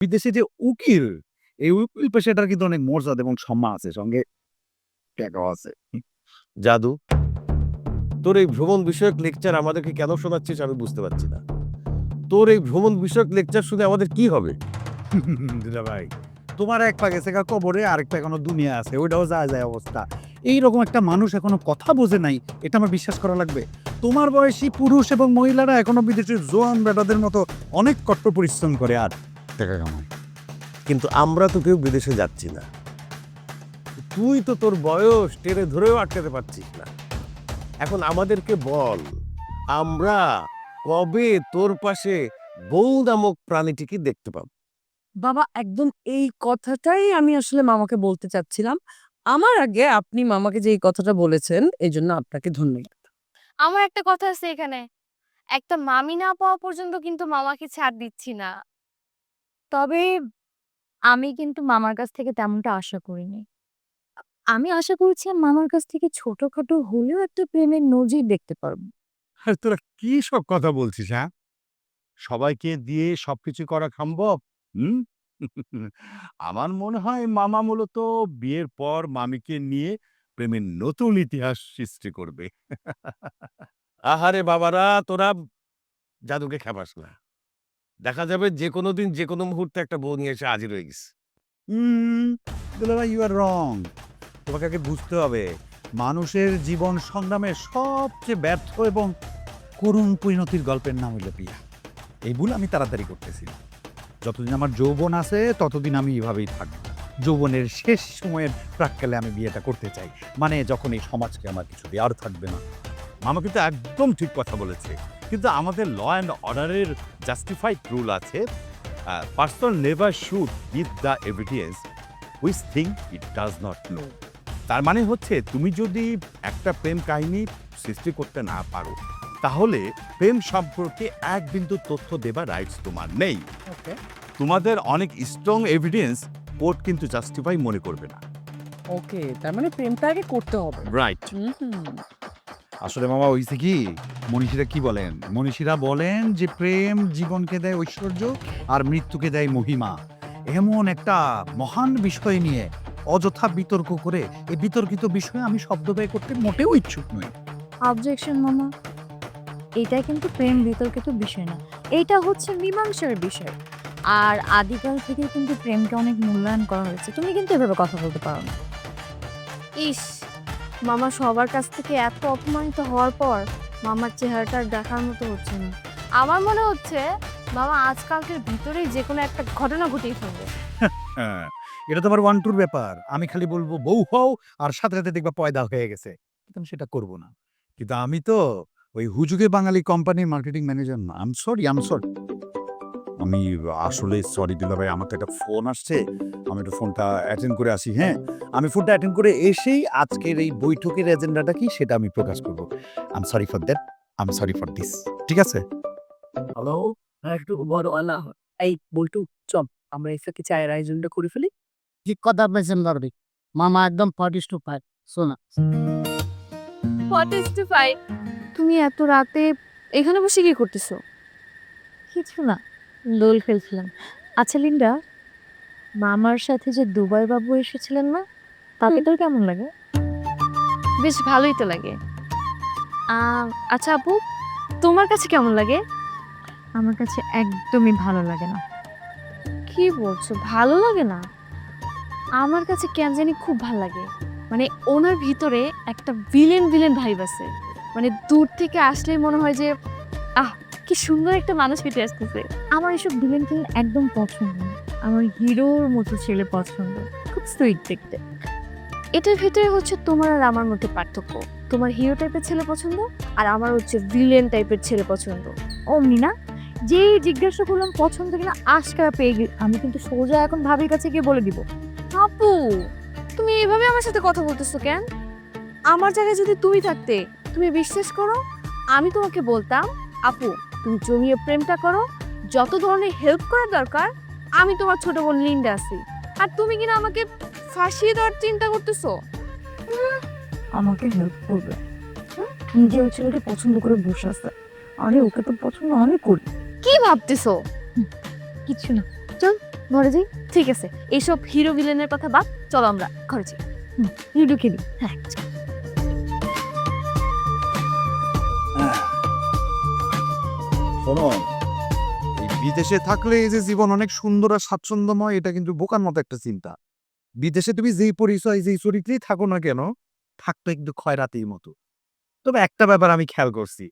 বিদেশে যে উকিল, এই উকিল পেশাটার কিন্তু অনেক মর্যাদা এবং সম্মান আছে। সঙ্গে টাকাও আছে। জাদু, তোর এই ভ্রমণ বিষয়ক লেকচার আমাদেরকে কেন শোনাচ্ছিস আমি বুঝতে পারছি না। তোর এই ভ্রমণ বিষয়ক লেকচার শুনে আমাদের কি হবে? দুলা ভাই, তোমার এক পা গেছে গা কবরে, আরেক পা এখনো দুনিয়া আছে। ওইটাও যায় অবস্থা। এইরকম একটা মানুষ এখনো কথা বোঝে নাই, এটা আমার বিশ্বাস করা লাগবে? তোমার বয়সী পুরুষ এবং মহিলারা এখনো বিদেশের জোয়ান বেটাদের মতো অনেক কঠোর পরিশ্রম করে আর টাকা কামায়। কিন্তু আমরা তো কেউ বিদেশে যাচ্ছি না। তুই তো তোর বয়স টেনে ধরেও আটকাতে পারছিস না। এখন আমাদেরকে বল, আমরা কবে তোর পাশে বউ নামক প্রাণীটিকে দেখতে পাবো? বাবা একদম এই কথাটাই আমি আসলে মামাকে বলতে চাচ্ছিলাম। আমার আগে আপনি মামাকে যে এই কথাটা বলেছেন, এজন্য আপনাকে ধন্যবাদ। আমার একটা কথা আছে এখানে। একটা মামি না পাওয়া পর্যন্ত কিন্তু মামাকে ছাড় দিচ্ছি না। তবে আমি কিন্তু মামার কাছ থেকে তেমনটা আশা করিনি। আমি আশা করেছিলাম মামার কাছ থেকে ছোটখাটো হলেও একটা প্রেমের নজির দেখতে পারবো। আর তোরা কি সব কথা বলছিস, হ্যাঁ? সবাইকে দিয়ে সবকিছু করা সম্ভব? হুম? আমার মনে হয় মামা মূলত বিয়ের পর মামিকে নিয়ে প্রেমের নতুন ইতিহাস সৃষ্টি করবে। আহারে বাবারা, তোরা জাদুকে খেপাস না। দেখা যাবে যে কোনো দিন যে কোনো মুহূর্তে একটা বউ নিয়ে এসে হাজির হয়ে গেছে। হুম, দুলাভাই, ইউ আর রং। তোমাকে আগে বুঝতে হবে, মানুষের জীবন সংগ্রামের সবচেয়ে ব্যর্থ এবং করুণ পরিণতির গল্পের নাম হইল বিয়া। এই ভুল আমি তাড়াতাড়ি করতেছি না। যতদিন আমার যৌবন আছে ততদিন আমি এভাবেই থাকবো। যৌবনের শেষ সময়ের প্রাক্কালে আমি বিয়েটা করতে চাই, মানে যখন এই সমাজকে আমার কিছু দেওয়ার থাকবে না। মামা কিন্তু একদম ঠিক কথা বলেছে, কিন্তু আমাদের ল অ্যান্ড অর্ডারের জাস্টিফাইড রুল আছে, person never should give the evidence which thing it does not know. তার মানে হচ্ছে, তুমি যদি একটা প্রেম কাহিনী সৃষ্টি করতে না পারো, তাহলে প্রেম সম্পর্কে এক বিন্দু তথ্য দেবার রাইটস তোমার নেই। ওকে তোমাদের অনেক স্ট্রং এভিডেন্স কোর্ট কিন্তু জাস্টিফাই মনে করবে না। ওকে, তার মানে প্রেমটা আগে করতে হবে। রাইট। আসলে মামা হইছে কি, মনীষীরা কি বলেন? মনীষীরা বলেন যে প্রেম জীবনকে দেয় ঐশ্বর্য আর মৃত্যুকে দেয় মহিমা। এমন একটা মহান বিষয় নিয়ে অযথা বিতর্ক করে এই বিতর্কিত বিষয়ে আমি শব্দ ব্যয় করতে মোটেও ইচ্ছুক নই। অবজেকশন মামা। এটা কিন্তু প্রেম বিতর্কিত বিষয় না। এটা হচ্ছে মীমাংসার বিষয়। আর আদিকাল থেকে কিন্তু প্রেমকে অনেক মূল্যায়ন করা হয়েছে। তুমি কিন্তু এভাবে কথা বলতে পারো না। ইস, মামা সবার কাছ থেকে এত অপমানিত হওয়ার পর মামার চেহারাটা আর দেখার মতো হচ্ছে না। আমার মনে হচ্ছে মামা আজকালকের ভিতরেই যে কোনো একটা ঘটনা ঘটিয়ে ফেলবে। হ্যাঁ, এটা তো আমার ওয়ান টুর ব্যাপার। আমি খালি বলবো বউ হও, আর সাথে সাথে দেখবা পয়দা হয়ে গেছে। কিন্তু আমি সেটা করব না। কিন্তু আমি তো ওই হুজুগে বাঙালি কোম্পানির মার্কেটিং ম্যানেজার না। আম সরি। আমি আসলে সরি দুলাভাই, আমার তো একটা ফোন আসছে। আমি একটু ফোনটা অ্যাটেন্ড করে আসি, হ্যাঁ? আমি ফোনটা অ্যাটেন্ড করে এসেই আজকের এই বৈঠকের এজেন্ডাটা কি সেটা আমি প্রকাশ করব। I'm sorry for that. I'm sorry for this. ঠিক আছে? হ্যালো, একটু বড় আলা। এই বল্টু, চল আমরা এসে কি চায়ের আয়োজনটা করে ফেলি। ঠিক কথা বলছেন বারবি। মামা একদম 40-5 শোনা। What is two five? তুমি এত রাতে এখানে বসে কি করতেছো? কিছু না, দোল খেলছিলাম। আচ্ছা লিন্ডা, মামার সাথে যে দুবাই বাবু এসেছিলেন না, তাকে তোর কেমন লাগে? বেশ ভালোই তো লাগে। আচ্ছা আপু, তোমার কাছে কেমন লাগে? আমার কাছে একদমই ভালো লাগে না। কি বলছো, ভালো লাগে না? আমার কাছে কেন জানি খুব ভালো লাগে। মানে ওনার ভিতরে একটা ভিলেন ভিলেন ভাইব আছে। মানে দূর থেকে আসলেই মনে হয় যে আহ, কি সুন্দর একটা মানুষ হেঁটে আসতেছে। আমার এসব ভিলেন টিলেন একদম পছন্দ না। আমার হিরোর মতো ছেলে পছন্দ, খুব সুইট দেখতে। এটার ভিতরে হচ্ছে তোমার আর আমার মধ্যে পার্থক্য। তোমার হিরো টাইপের ছেলে পছন্দ, আর আমার হচ্ছে ভিলেন টাইপের ছেলে পছন্দ। অমনি না, যেই জিজ্ঞাসা করলাম পছন্দ কিনা আজকারা পেয়ে গেল, আমি কিন্তু সোজা এখন ভাবির কাছে গিয়ে বলে দিব। আপু, তুমি এভাবে আমার সাথে কথা বলতেছো কেন? আমার জায়গায় যদি তুমি থাকতে, তুমি বিশ্বাস করো আমি তোমাকে বলতাম, আপু তুমি জমিয়ে প্রেমটা করো, যত ধরনের হেল্প করার দরকার আমি তোমার ছোট বোন লিন্ডা আছি। আর তুমি কিনা আমাকে ফাঁসিয়ে দেওয়ার চিন্তা করতেছো। আমাকে হেল্প করবে? নিজে ওই ছেলেকে পছন্দ করে বসে আছে। আরে ওকে তো পছন্দ আমি করি। কি ভাবতেছো? কিছু না, চল ঘরে যাই? ঠিক আছে, এইসব হিরো ভিলেনের কথা বাদ, চলো আমরা ঘরে যাই। লুডো খেলি। হ্যাঁ, চলো। শোনো, এই বিদেশে থাকলে এই যে জীবন অনেক সুন্দর আর স্বাচ্ছন্দ্যময়, এটা কিন্তু বোকার মতো একটা চিন্তা। বিদেশে তুমি যেই পরিচয় যেই চরিত্রেই থাকো না কেন, থাকতো একটু খয়রাতির মতো। তবে একটা ব্যাপার আমি খেয়াল করছি,